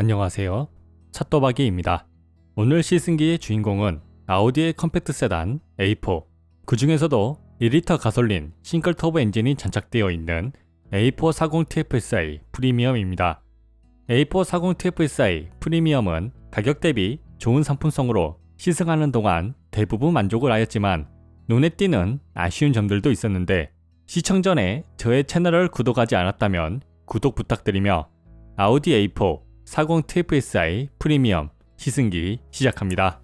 안녕하세요. 찻도박이입니다. 오늘 시승기의 주인공은 아우디의 컴팩트 세단 A4, 그 중에서도 2리터 가솔린 싱글 터보 엔진이 장착되어 있는 A440 TFSI 프리미엄입니다. A440 TFSI 프리미엄은 가격 대비 좋은 상품성으로 시승하는 동안 대부분 만족을 하였지만 눈에 띄는 아쉬운 점들도 있었는데 시청 전에 저의 채널을 구독하지 않았다면 구독 부탁드리며 아우디 A4 40 TFSI 프리미엄 시승기 시작합니다.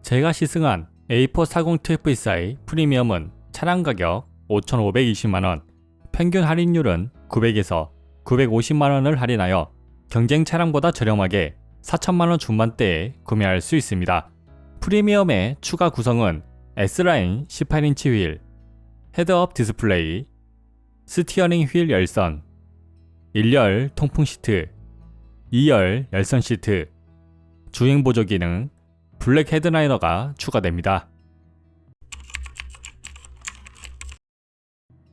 제가 시승한 A4 40 TFSI 프리미엄은 차량 가격 5,520만원, 평균 할인율은 900에서 950만원을 할인하여 경쟁 차량보다 저렴하게 4천만원 중반대에 구매할 수 있습니다. 프리미엄의 추가 구성은 S라인 18인치 휠, 헤드업 디스플레이, 스티어링 휠 열선, 1열 통풍 시트, 2열 열선 시트, 주행 보조 기능, 블랙 헤드라이너가 추가됩니다.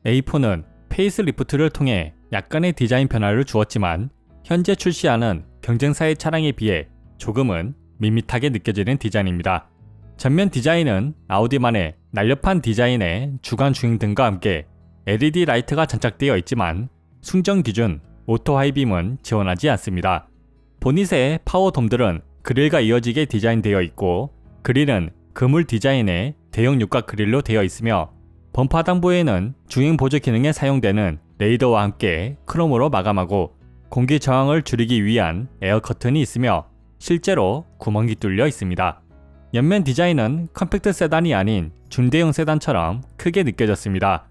A4는 페이스리프트를 통해 약간의 디자인 변화를 주었지만 현재 출시하는 경쟁사의 차량에 비해 조금은 밋밋하게 느껴지는 디자인입니다. 전면 디자인은 아우디만의 날렵한 디자인의 주간 주행등과 함께 LED 라이트가 장착되어 있지만 순정 기준 오토 하이빔은 지원하지 않습니다. 보닛의 파워돔들은 그릴과 이어지게 디자인되어 있고 그릴은 그물 디자인의 대형 육각 그릴로 되어 있으며 범퍼 하단부에는 주행 보조 기능에 사용되는 레이더와 함께 크롬으로 마감하고 공기 저항을 줄이기 위한 에어 커튼이 있으며 실제로 구멍이 뚫려 있습니다. 옆면 디자인은 컴팩트 세단이 아닌 중대형 세단처럼 크게 느껴졌습니다.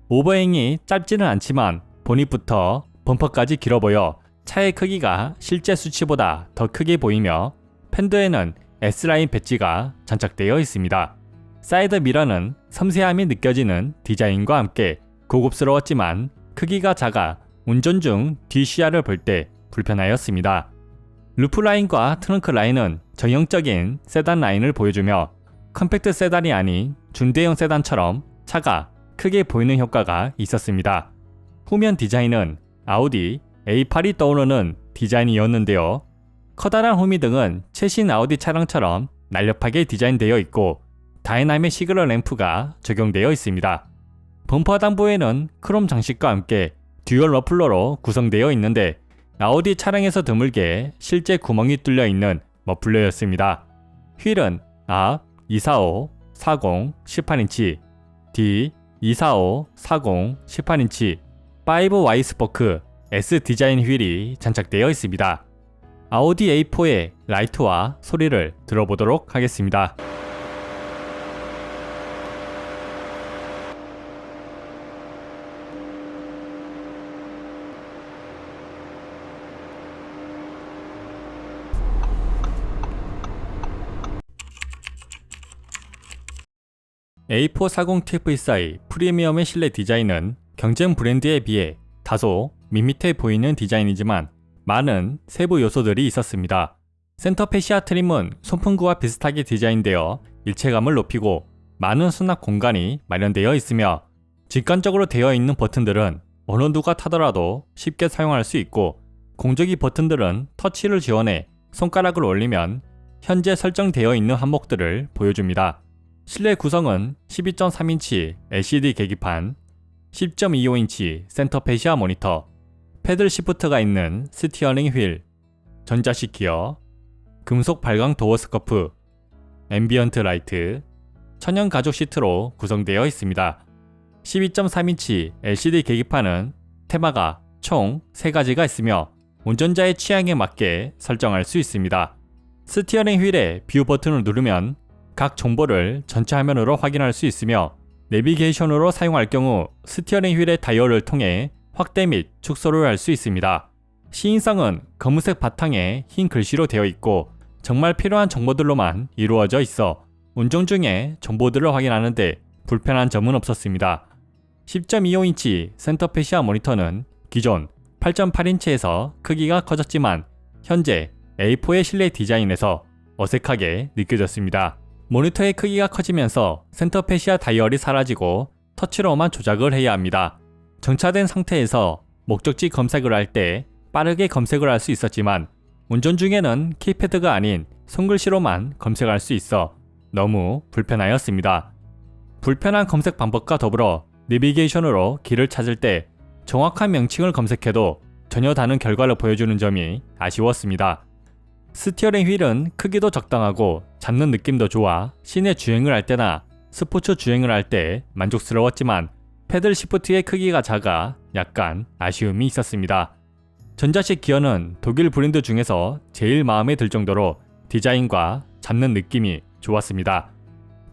오버행이 짧지는 않지만 보닛부터 범퍼까지 길어 보여 차의 크기가 실제 수치보다 더 크게 보이며 팬더에는 S라인 배지가 장착되어 있습니다. 사이드 미러는 섬세함이 느껴지는 디자인과 함께 고급스러웠지만 크기가 작아 운전 중 뒤 시야를 볼 때 불편하였습니다. 루프 라인과 트렁크 라인은 전형적인 세단 라인을 보여주며 컴팩트 세단이 아닌 중대형 세단처럼 차가 크게 보이는 효과가 있었습니다. 후면 디자인은 아우디 A8이 떠오르는 디자인이었는데요. 커다란 후미등은 최신 아우디 차량처럼 날렵하게 디자인되어 있고 다이나믹 시그널 램프가 적용되어 있습니다. 범퍼 하단부에는 크롬 장식과 함께 듀얼 머플러로 구성되어 있는데 아우디 차량에서 드물게 실제 구멍이 뚫려 있는 머플러였습니다. 휠은 앞 245, 40, 18인치, 뒤 245, 40, 18인치 5Y 스포크 S 디자인 휠이 장착되어 있습니다. 아우디 A4의 라이트와 소리를 들어보도록 하겠습니다. A440 TFSI 프리미엄의 실내 디자인은 경쟁 브랜드에 비해 다소 밋밋해 보이는 디자인이지만 많은 세부 요소들이 있었습니다. 센터 패시아 트림은 손풍구와 비슷하게 디자인되어 일체감을 높이고 많은 수납 공간이 마련되어 있으며 직관적으로 되어 있는 버튼들은 어느 누가 타더라도 쉽게 사용할 수 있고 공조기 버튼들은 터치를 지원해 손가락을 올리면 현재 설정되어 있는 항목들을 보여줍니다. 실내 구성은 12.3인치 LCD 계기판, 10.25인치 센터 패시아 모니터, 패들 시프트가 있는 스티어링 휠, 전자식 기어, 금속 발광 도어 스커프, 앰비언트 라이트, 천연 가죽 시트로 구성되어 있습니다. 12.3인치 LCD 계기판은 테마가 총 3가지가 있으며 운전자의 취향에 맞게 설정할 수 있습니다. 스티어링 휠의 뷰 버튼을 누르면 각 정보를 전체 화면으로 확인할 수 있으며 내비게이션으로 사용할 경우 스티어링 휠의 다이얼을 통해 확대 및 축소를 할 수 있습니다. 시인성은 검은색 바탕에 흰 글씨로 되어 있고 정말 필요한 정보들로만 이루어져 있어 운전 중에 정보들을 확인하는데 불편한 점은 없었습니다. 10.25인치 센터 패시아 모니터는 기존 8.8인치에서 크기가 커졌지만 현재 A4의 실내 디자인에서 어색하게 느껴졌습니다. 모니터의 크기가 커지면서 센터 패시아 다이얼이 사라지고 터치로만 조작을 해야 합니다. 정차된 상태에서 목적지 검색을 할 때 빠르게 검색을 할 수 있었지만 운전 중에는 키패드가 아닌 손글씨로만 검색할 수 있어 너무 불편하였습니다. 불편한 검색 방법과 더불어 내비게이션으로 길을 찾을 때 정확한 명칭을 검색해도 전혀 다른 결과를 보여주는 점이 아쉬웠습니다. 스티어링 휠은 크기도 적당하고 잡는 느낌도 좋아 시내 주행을 할 때나 스포츠 주행을 할 때 만족스러웠지만 패들 시프트의 크기가 작아 약간 아쉬움이 있었습니다. 전자식 기어는 독일 브랜드 중에서 제일 마음에 들 정도로 디자인과 잡는 느낌이 좋았습니다.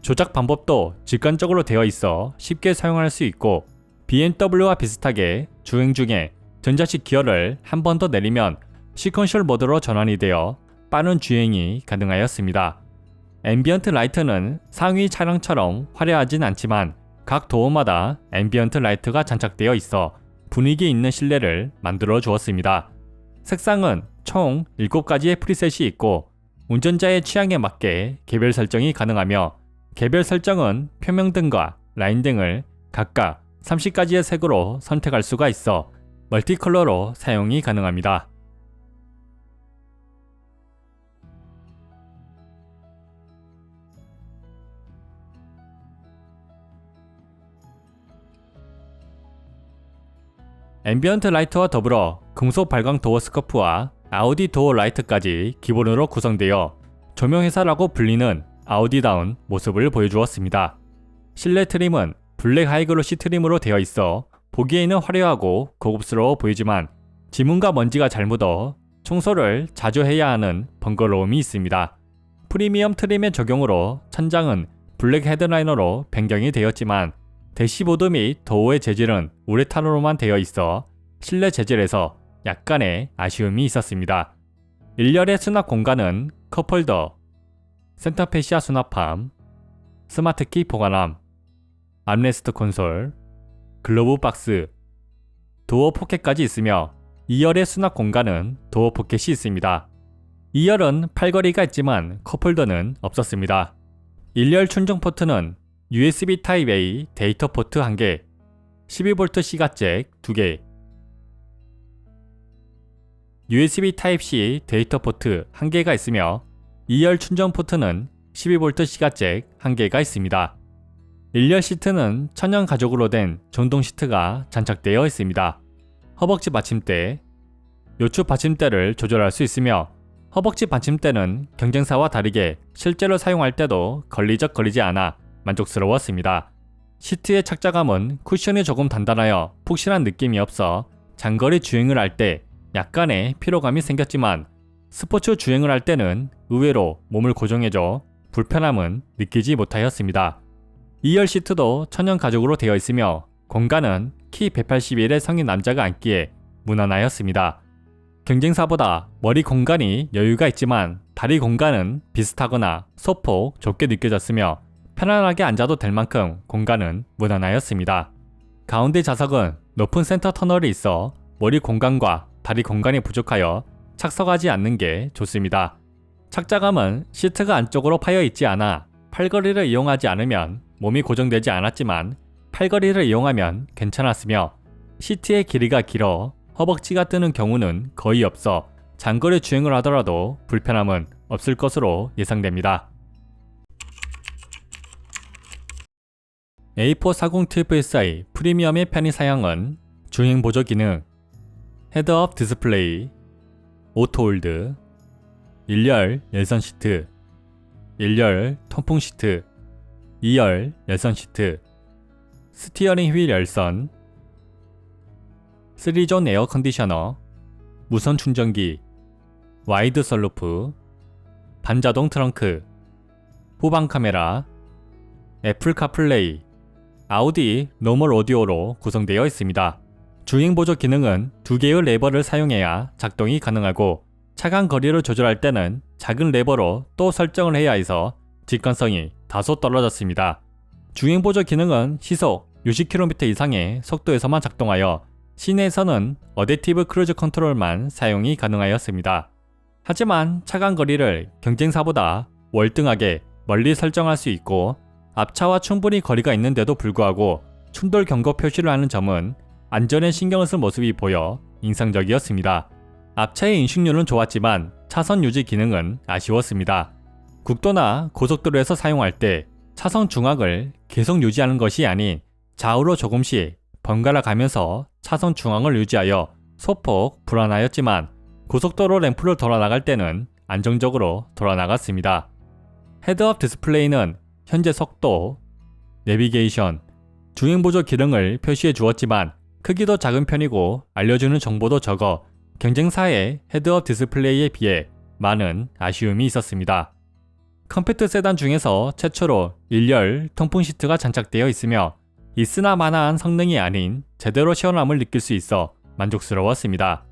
조작 방법도 직관적으로 되어 있어 쉽게 사용할 수 있고 BMW와 비슷하게 주행 중에 전자식 기어를 한 번 더 내리면 시퀀셜 모드로 전환이 되어 빠른 주행이 가능하였습니다. 앰비언트 라이트는 상위 차량처럼 화려하진 않지만 각 도어마다 앰비언트 라이트가 장착되어 있어 분위기 있는 실내를 만들어 주었습니다. 색상은 총 7가지의 프리셋이 있고 운전자의 취향에 맞게 개별 설정이 가능하며 개별 설정은 표명등과 라인등을 각각 30가지의 색으로 선택할 수가 있어 멀티컬러로 사용이 가능합니다. 앰비언트 라이트와 더불어 금속 발광 도어 스커프와 아우디 도어 라이트까지 기본으로 구성되어 조명회사라고 불리는 아우디다운 모습을 보여주었습니다. 실내 트림은 블랙 하이글로시 트림으로 되어 있어 보기에는 화려하고 고급스러워 보이지만 지문과 먼지가 잘 묻어 청소를 자주 해야 하는 번거로움이 있습니다. 프리미엄 트림의 적용으로 천장은 블랙 헤드라이너로 변경이 되었지만 대시보드 및 도어의 재질은 우레탄으로만 되어 있어 실내 재질에서 약간의 아쉬움이 있었습니다. 일렬의 수납 공간은 컵홀더, 센터페시아 수납함, 스마트키 보관함, 암레스트 콘솔, 글로브 박스, 도어 포켓까지 있으며 2열의 수납 공간은 도어 포켓이 있습니다. 2열은 팔걸이가 있지만 컵홀더는 없었습니다. 1열 충전 포트는 USB 타입-A 데이터 포트 1개, 12V C가잭 2개, USB 타입-C 데이터 포트 1개가 있으며 2열 충전 포트는 12V C가잭 1개가 있습니다. 1열 시트는 천연 가죽으로 된 전동 시트가 장착되어 있습니다. 허벅지 받침대, 요추 받침대를 조절할 수 있으며 허벅지 받침대는 경쟁사와 다르게 실제로 사용할 때도 걸리적거리지 않아 만족스러웠습니다. 시트의 착자감은 쿠션이 조금 단단하여 푹신한 느낌이 없어 장거리 주행을 할 때 약간의 피로감이 생겼지만 스포츠 주행을 할 때는 의외로 몸을 고정해줘 불편함은 느끼지 못하였습니다. 2열 시트도 천연 가죽으로 되어 있으며 공간은 키 181의 성인 남자가 앉기에 무난하였습니다. 경쟁사보다 머리 공간이 여유가 있지만 다리 공간은 비슷하거나 소폭 좁게 느껴졌으며 편안하게 앉아도 될 만큼 공간은 무난하였습니다. 가운데 좌석은 높은 센터 터널이 있어 머리 공간과 다리 공간이 부족하여 착석하지 않는 게 좋습니다. 착자감은 시트가 안쪽으로 파여 있지 않아 팔걸이를 이용하지 않으면 몸이 고정되지 않았지만 팔걸이를 이용하면 괜찮았으며 시트의 길이가 길어 허벅지가 뜨는 경우는 거의 없어 장거리 주행을 하더라도 불편함은 없을 것으로 예상됩니다. A440 TFSI 프리미엄의 편의 사양은 주행 보조 기능, 헤드업 디스플레이, 오토홀드, 1열 열선 시트, 1열 통풍 시트, 2열 열선 시트, 스티어링 휠 열선, 3존 에어 컨디셔너, 무선 충전기, 와이드 선루프, 반자동 트렁크, 후방 카메라, 애플 카플레이, 아우디 노멀 오디오로 구성되어 있습니다. 주행 보조 기능은 2개의 레버를 사용해야 작동이 가능하고 차간 거리를 조절할 때는 작은 레버로 또 설정을 해야 해서 직관성이 다소 떨어졌습니다. 주행 보조 기능은 시속 60km 이상의 속도에서만 작동하여 시내에서는 어댑티브 크루즈 컨트롤만 사용이 가능하였습니다. 하지만 차간 거리를 경쟁사보다 월등하게 멀리 설정할 수 있고 앞차와 충분히 거리가 있는데도 불구하고 충돌 경고 표시를 하는 점은 안전에 신경을 쓴 모습이 보여 인상적이었습니다. 앞차의 인식률은 좋았지만 차선 유지 기능은 아쉬웠습니다. 국도나 고속도로에서 사용할 때 차선 중앙을 계속 유지하는 것이 아닌 좌우로 조금씩 번갈아 가면서 차선 중앙을 유지하여 소폭 불안하였지만 고속도로 램프를 돌아나갈 때는 안정적으로 돌아나갔습니다. 헤드업 디스플레이는 현재 속도, 내비게이션, 주행보조 기능을 표시해 주었지만 크기도 작은 편이고 알려주는 정보도 적어 경쟁사의 헤드업 디스플레이에 비해 많은 아쉬움이 있었습니다. 컴팩트 세단 중에서 최초로 일렬 통풍 시트가 장착되어 있으며 있으나 마나한 성능이 아닌 제대로 시원함을 느낄 수 있어 만족스러웠습니다.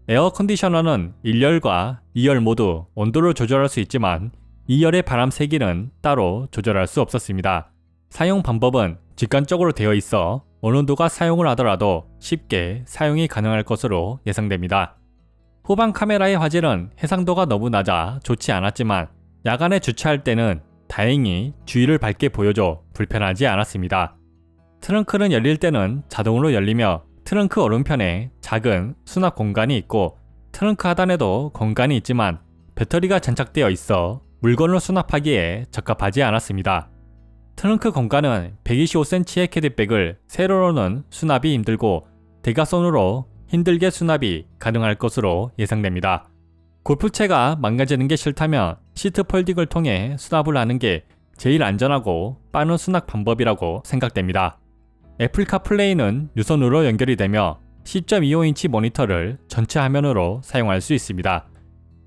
에어 컨디셔너는 1열과 2열 모두 온도를 조절할 수 있지만 2열의 바람 세기는 따로 조절할 수 없었습니다. 사용 방법은 직관적으로 되어 있어 어느 누가 사용을 하더라도 쉽게 사용이 가능할 것으로 예상됩니다. 후방 카메라의 화질은 해상도가 너무 낮아 좋지 않았지만 야간에 주차할 때는 다행히 주위를 밝게 보여줘 불편하지 않았습니다. 트렁크는 열릴 때는 자동으로 열리며 트렁크 오른편에 작은 수납 공간이 있고 트렁크 하단에도 공간이 있지만 배터리가 장착되어 있어 물건을 수납하기에 적합하지 않았습니다. 트렁크 공간은 125cm의 캐디백을 세로로는 수납이 힘들고 대각선으로 힘들게 수납이 가능할 것으로 예상됩니다. 골프채가 망가지는 게 싫다면 시트 폴딩을 통해 수납을 하는 게 제일 안전하고 빠른 수납 방법이라고 생각됩니다. 애플 카플레이는 유선으로 연결이 되며 10.25인치 모니터를 전체 화면으로 사용할 수 있습니다.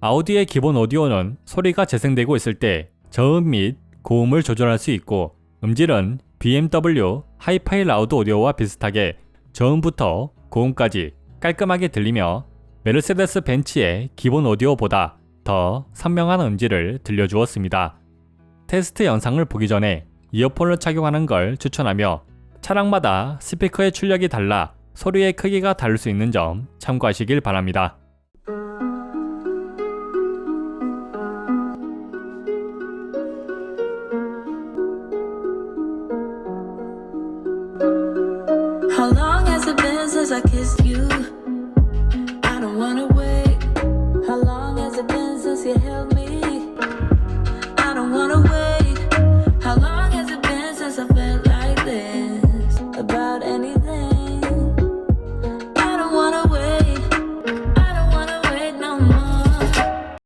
아우디의 기본 오디오는 소리가 재생되고 있을 때 저음 및 고음을 조절할 수 있고 음질은 BMW 하이파이 라우드 오디오와 비슷하게 저음부터 고음까지 깔끔하게 들리며 메르세데스 벤츠의 기본 오디오보다 더 선명한 음질을 들려주었습니다. 테스트 영상을 보기 전에 이어폰을 착용하는 걸 추천하며 차량마다 스피커의 출력이 달라 소리의 크기가 다를 수 있는 점 참고하시길 바랍니다. How long has it been since I kissed you? I don't wanna wait. How long has it been since you held me? I don't wanna wait. How long has it been since I felt like this about anything? I don't wanna wait. I don't wanna wait no more.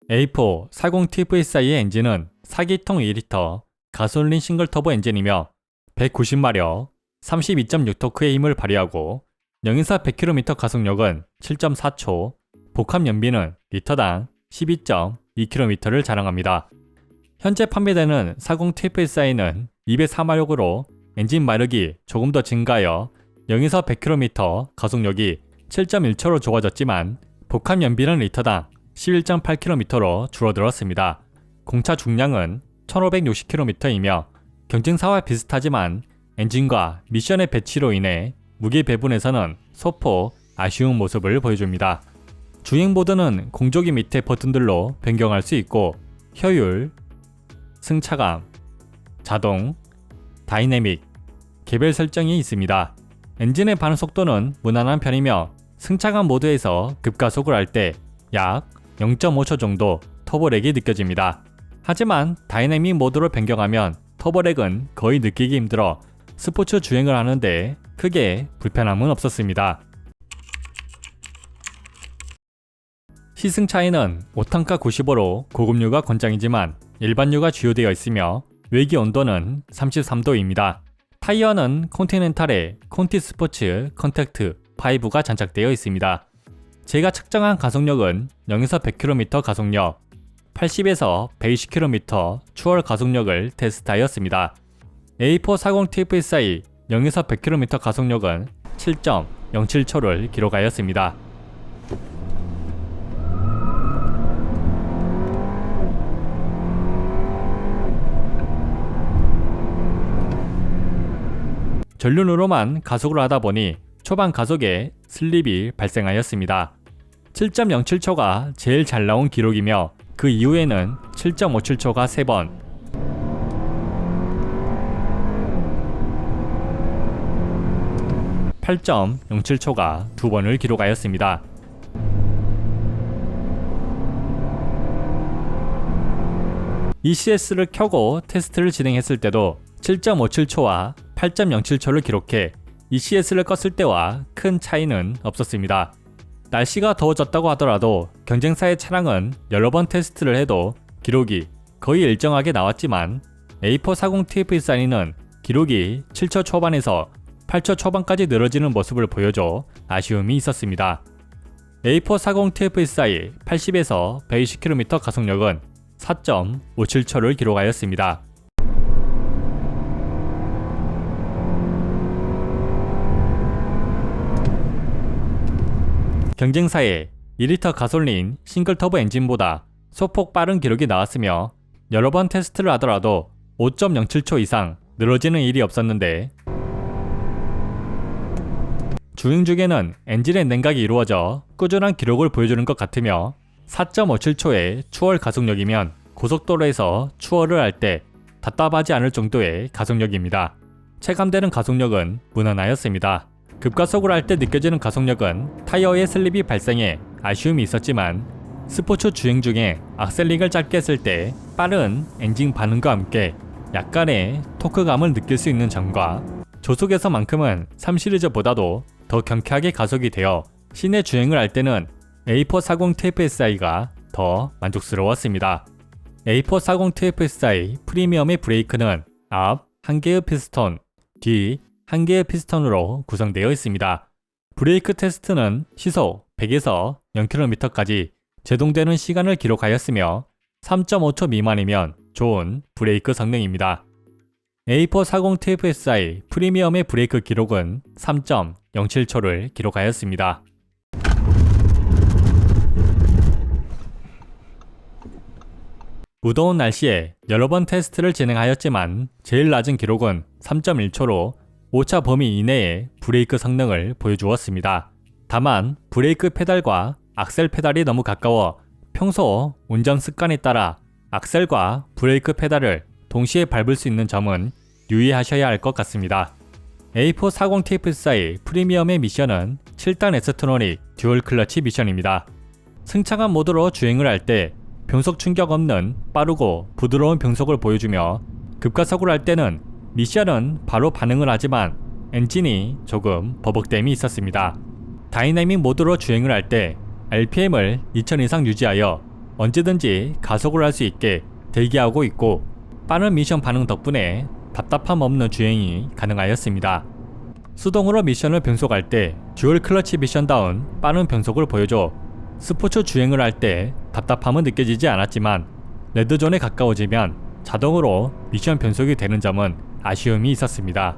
A4 40 TFSI의 엔진은 4기통 2리터 가솔린 싱글 터보 엔진이며 190마력, 32.6토크의 힘을 발휘하고 0에서 100km 가속력은 7.4초, 복합 연비는 리터당 12.2km를 자랑합니다. 현재 판매되는 40 TFSI는 204마력으로 엔진 마력이 조금 더 증가하여 0에서 100km 가속력이 7.1초로 좋아졌지만 복합 연비는 리터당 11.8km로 줄어들었습니다. 공차 중량은 1560km이며 경쟁사와 비슷하지만 엔진과 미션의 배치로 인해 무게 배분에서는 소폭 아쉬운 모습을 보여줍니다. 주행보드는 공조기 밑에 버튼들로 변경할 수 있고 효율, 승차감, 자동, 다이내믹, 개별 설정이 있습니다. 엔진의 반응 속도는 무난한 편이며 승차감 모드에서 급가속을 할 때 약 0.5초 정도 터보렉이 느껴집니다. 하지만 다이내믹 모드로 변경하면 터보렉은 거의 느끼기 힘들어 스포츠 주행을 하는데 크게 불편함은 없었습니다. 시승 차이는 5탕카 95로 고급류가 권장이지만 일반류가 주요되어 있으며 외기 온도는 33도입니다. 타이어는 컨티넨탈의 콘티 스포츠 컨택트 5가 장착되어 있습니다. 제가 측정한 가속력은 0에서 100km 가속력, 80에서 120km 추월 가속력을 테스트하였습니다. A440 TFSI 0에서 100km 가속력은 7.07초를 기록하였습니다. 전륜으로만 가속을 하다 보니 초반 가속에 슬립이 발생하였습니다. 7.07초가 제일 잘 나온 기록이며 그 이후에는 7.57초가 3번, 8.07초가 두 번을 기록하였습니다. ECS를 켜고 테스트를 진행했을 때도 7.57초와 8.07초를 기록해 ECS를 껐을 때와 큰 차이는 없었습니다. 날씨가 더워졌다고 하더라도 경쟁사의 차량은 여러 번 테스트를 해도 기록이 거의 일정하게 나왔지만 A440TF14는 기록이 7초 초반에서 8초 초반까지 늘어지는 모습을 보여줘 아쉬움이 있었습니다. A440TF14의 80에서 120km 가속력은 4.57초를 기록하였습니다. 경쟁사의 2리터 가솔린 싱글터보 엔진보다 소폭 빠른 기록이 나왔으며 여러 번 테스트를 하더라도 5.07초 이상 늘어지는 일이 없었는데 주행 중에는 엔진의 냉각이 이루어져 꾸준한 기록을 보여주는 것 같으며 4.57초의 추월 가속력이면 고속도로에서 추월을 할 때 답답하지 않을 정도의 가속력입니다. 체감되는 가속력은 무난하였습니다. 급가속을 할 때 느껴지는 가속력은 타이어의 슬립이 발생해 아쉬움이 있었지만 스포츠 주행 중에 악셀링을 짧게 했을 때 빠른 엔진 반응과 함께 약간의 토크감을 느낄 수 있는 점과 조속에서만큼은 3시리즈보다도 더 경쾌하게 가속이 되어 시내 주행을 할 때는 A440TF14가 더 만족스러웠습니다. A440TF14 프리미엄의 브레이크는 앞 1개의 피스톤, 뒤 1개의 피스톤으로 구성되어 있습니다. 브레이크 테스트는 시속 100에서 0km까지 제동되는 시간을 기록하였으며 3.5초 미만이면 좋은 브레이크 성능입니다. A440TF14 프리미엄의 브레이크 기록은 3.07초를 기록하였습니다. 무더운 날씨에 여러 번 테스트를 진행하였지만 제일 낮은 기록은 3.1초로 오차 범위 이내의 브레이크 성능을 보여주었습니다. 다만 브레이크 페달과 악셀 페달이 너무 가까워 평소 운전 습관에 따라 악셀과 브레이크 페달을 동시에 밟을 수 있는 점은 유의하셔야 할 것 같습니다. A440TF14 프리미엄의 미션은 7단 에스트로닉 듀얼 클러치 미션입니다. 승차감 모드로 주행을 할 때 변속 충격 없는 빠르고 부드러운 변속을 보여주며 급가속을 할 때는 미션은 바로 반응을 하지만 엔진이 조금 버벅댐이 있었습니다. 다이내믹 모드로 주행을 할 때 RPM을 2000 이상 유지하여 언제든지 가속을 할 수 있게 대기하고 있고 빠른 미션 반응 덕분에 답답함 없는 주행이 가능하였습니다. 수동으로 미션을 변속할 때 듀얼 클러치 미션다운 빠른 변속을 보여줘 스포츠 주행을 할 때 답답함은 느껴지지 않았지만 레드존에 가까워지면 자동으로 미션 변속이 되는 점은 아쉬움이 있었습니다.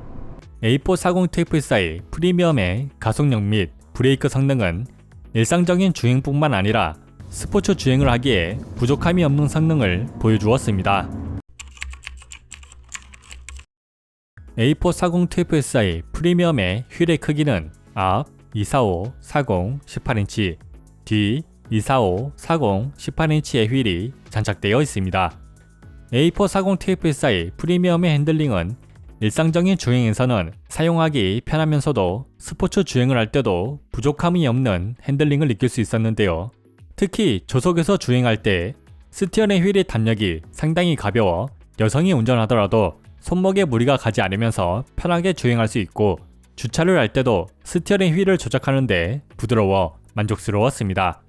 A440TF14 프리미엄의 가속력 및 브레이크 성능은 일상적인 주행뿐만 아니라 스포츠 주행을 하기에 부족함이 없는 성능을 보여주었습니다. A440TF14 프리미엄의 휠의 크기는 앞 245, 40, 18인치, 뒤 245, 40, 18인치의 휠이 장착되어 있습니다. A440TF14 프리미엄의 핸들링은 일상적인 주행에서는 사용하기 편하면서도 스포츠 주행을 할 때도 부족함이 없는 핸들링을 느낄 수 있었는데요. 특히 조속에서 주행할 때 스티어링 휠의 담력이 상당히 가벼워 여성이 운전하더라도 손목에 무리가 가지 않으면서 편하게 주행할 수 있고 주차를 할 때도 스티어링 휠을 조작하는데 부드러워 만족스러웠습니다.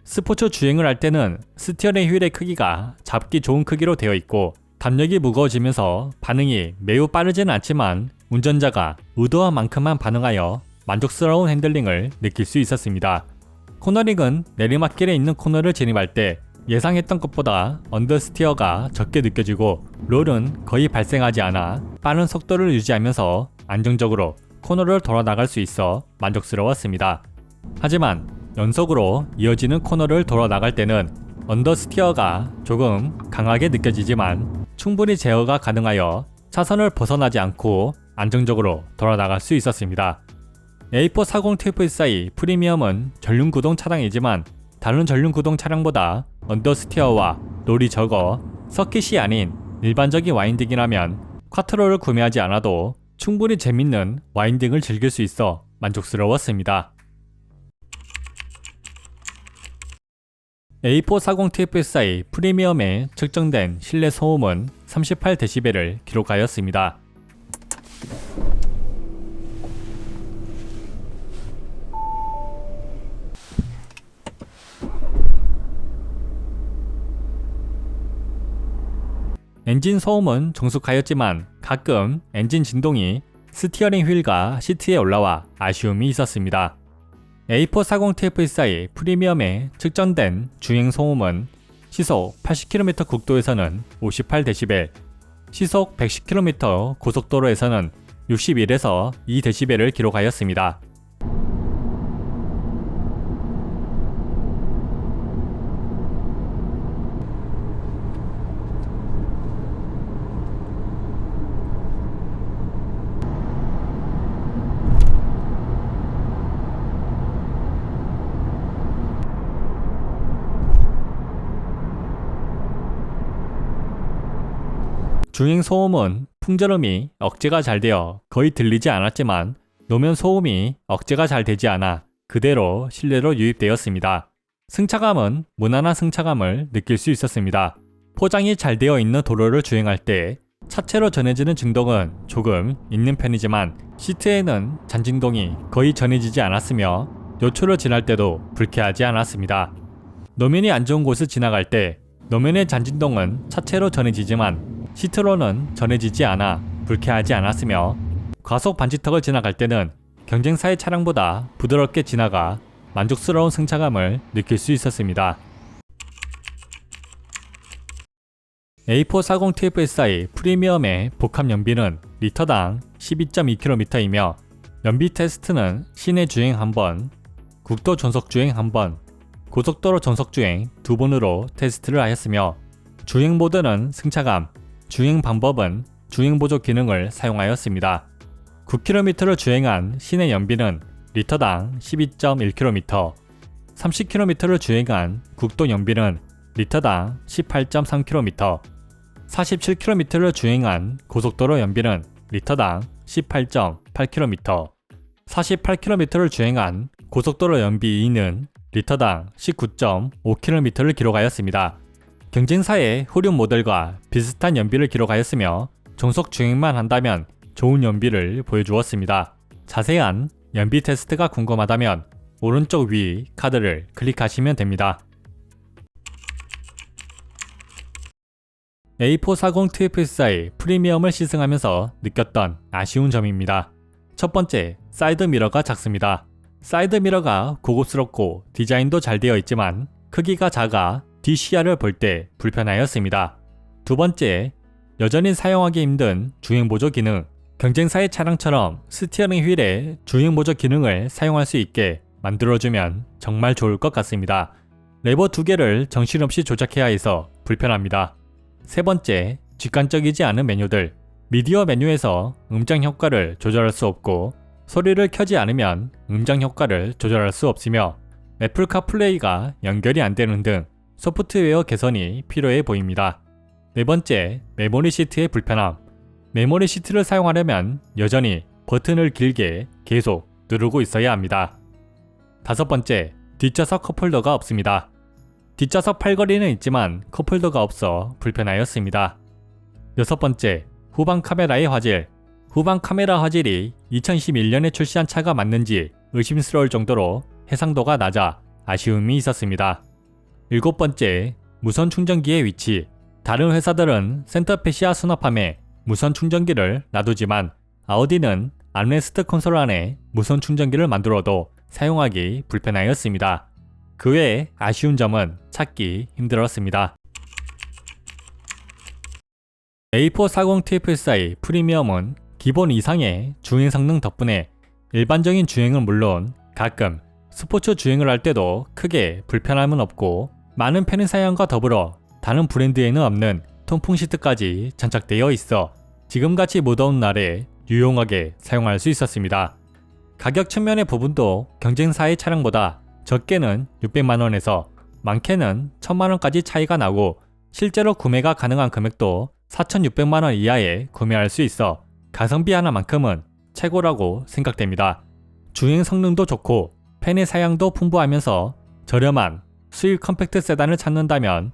스포츠 주행을 할 때는 스티어링 휠의 크기가 잡기 좋은 크기로 되어 있고 담력이 무거워지면서 반응이 매우 빠르지는 않지만 운전자가 의도한 만큼만 반응하여 만족스러운 핸들링을 느낄 수 있었습니다. 코너링은 내리막길에 있는 코너를 진입할 때 예상했던 것보다 언더스티어가 적게 느껴지고 롤은 거의 발생하지 않아 빠른 속도를 유지하면서 안정적으로 코너를 돌아 나갈 수 있어 만족스러웠습니다. 하지만 연속으로 이어지는 코너를 돌아 나갈 때는 언더스티어가 조금 강하게 느껴지지만 충분히 제어가 가능하여 차선을 벗어나지 않고 안정적으로 돌아 나갈 수 있었습니다. A440TF14 프리미엄은 전륜구동 차량이지만 다른 전륜구동 차량보다 언더스티어와 롤이 적어 서킷이 아닌 일반적인 와인딩이라면 쿼트로를 구매하지 않아도 충분히 재밌는 와인딩을 즐길 수 있어 만족스러웠습니다. A440 TFSI 프리미엄에 측정된 실내 소음은 38dB를 기록하였습니다. 엔진 소음은 정숙하였지만 가끔 엔진 진동이 스티어링 휠과 시트에 올라와 아쉬움이 있었습니다. A440 TFSI 프리미엄에 측정된 주행 소음은 시속 80km 국도에서는 58dB, 시속 110km 고속도로에서는 61에서 2dB를 기록하였습니다. 주행 소음은 풍절음이 억제가 잘 되어 거의 들리지 않았지만 노면 소음이 억제가 잘 되지 않아 그대로 실내로 유입되었습니다. 승차감은 무난한 승차감을 느낄 수 있었습니다. 포장이 잘 되어 있는 도로를 주행할 때 차체로 전해지는 진동은 조금 있는 편이지만 시트에는 잔진동이 거의 전해지지 않았으며 요초를 지날 때도 불쾌하지 않았습니다. 노면이 안 좋은 곳을 지나갈 때 노면의 잔진동은 차체로 전해지지만 시트로는 전해지지 않아 불쾌하지 않았으며 과속 방지턱을 지나갈 때는 경쟁사의 차량보다 부드럽게 지나가 만족스러운 승차감을 느낄 수 있었습니다. A440 TFSI 프리미엄의 복합 연비는 리터당 12.2km이며 연비 테스트는 시내 주행 1번, 국도 전속 주행 1번, 고속도로 전속 주행 2번으로 테스트를 하였으며 주행 모드는 승차감, 주행 방법은 주행 보조 기능을 사용하였습니다. 9km를 주행한 시내 연비는 리터당 12.1km, 30km를 주행한 국도 연비는 리터당 18.3km, 47km를 주행한 고속도로 연비는 리터당 18.8km, 48km를 주행한 고속도로 연비 2는 리터당 19.5km를 기록하였습니다. 경쟁사의 후륜 모델과 비슷한 연비를 기록하였으며 정속 주행만 한다면 좋은 연비를 보여주었습니다. 자세한 연비 테스트가 궁금하다면 오른쪽 위 카드를 클릭하시면 됩니다. A440 TFSI 프리미엄을 시승하면서 느꼈던 아쉬운 점입니다. 첫 번째, 사이드 미러가 작습니다. 사이드 미러가 고급스럽고 디자인도 잘 되어 있지만 크기가 작아 뒷시야를 볼 때 불편하였습니다. 두 번째, 여전히 사용하기 힘든 주행보조 기능. 경쟁사의 차량처럼 스티어링 휠에 주행보조 기능을 사용할 수 있게 만들어주면 정말 좋을 것 같습니다. 레버 2개를 정신없이 조작해야 해서 불편합니다. 세 번째, 직관적이지 않은 메뉴들. 미디어 메뉴에서 음장 효과를 조절할 수 없고 소리를 켜지 않으면 음장 효과를 조절할 수 없으며 애플 카플레이가 연결이 안 되는 등 소프트웨어 개선이 필요해 보입니다. 네 번째, 메모리 시트의 불편함. 메모리 시트를 사용하려면 여전히 버튼을 길게 계속 누르고 있어야 합니다. 다섯 번째, 뒷좌석 컵홀더가 없습니다. 뒷좌석 팔걸이는 있지만 컵홀더가 없어 불편하였습니다. 여섯 번째, 후방 카메라의 화질. 후방 카메라 화질이 2011년에 출시한 차가 맞는지 의심스러울 정도로 해상도가 낮아 아쉬움이 있었습니다. 일곱 번째, 무선 충전기의 위치. 다른 회사들은 센터페시아 수납함에 무선 충전기를 놔두지만 아우디는 암레스트 콘솔 안에 무선 충전기를 만들어도 사용하기 불편하였습니다. 그 외에 아쉬운 점은 찾기 힘들었습니다. A440 TFSI 프리미엄은 기본 이상의 주행 성능 덕분에 일반적인 주행은 물론 가끔 스포츠 주행을 할 때도 크게 불편함은 없고 많은 편의 사양과 더불어 다른 브랜드에는 없는 통풍 시트까지 장착되어 있어 지금같이 무더운 날에 유용하게 사용할 수 있었습니다. 가격 측면의 부분도 경쟁사의 차량보다 적게는 600만원에서 많게는 1000만원까지 차이가 나고 실제로 구매가 가능한 금액도 4600만원 이하에 구매할 수 있어 가성비 하나만큼은 최고라고 생각됩니다. 주행 성능도 좋고 팬의 사양도 풍부하면서 저렴한 수입 컴팩트 세단을 찾는다면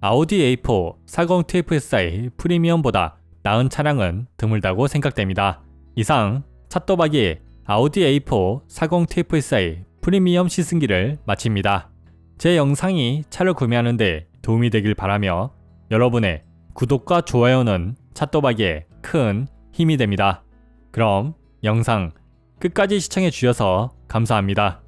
아우디 A4 40 TFSI 프리미엄보다 나은 차량은 드물다고 생각됩니다. 이상 찻도박이 아우디 A4 40 TFSI 프리미엄 시승기를 마칩니다. 제 영상이 차를 구매하는데 도움이 되길 바라며 여러분의 구독과 좋아요는 찻도박이에 큰 힘이 됩니다. 그럼 영상 끝까지 시청해 주셔서 감사합니다.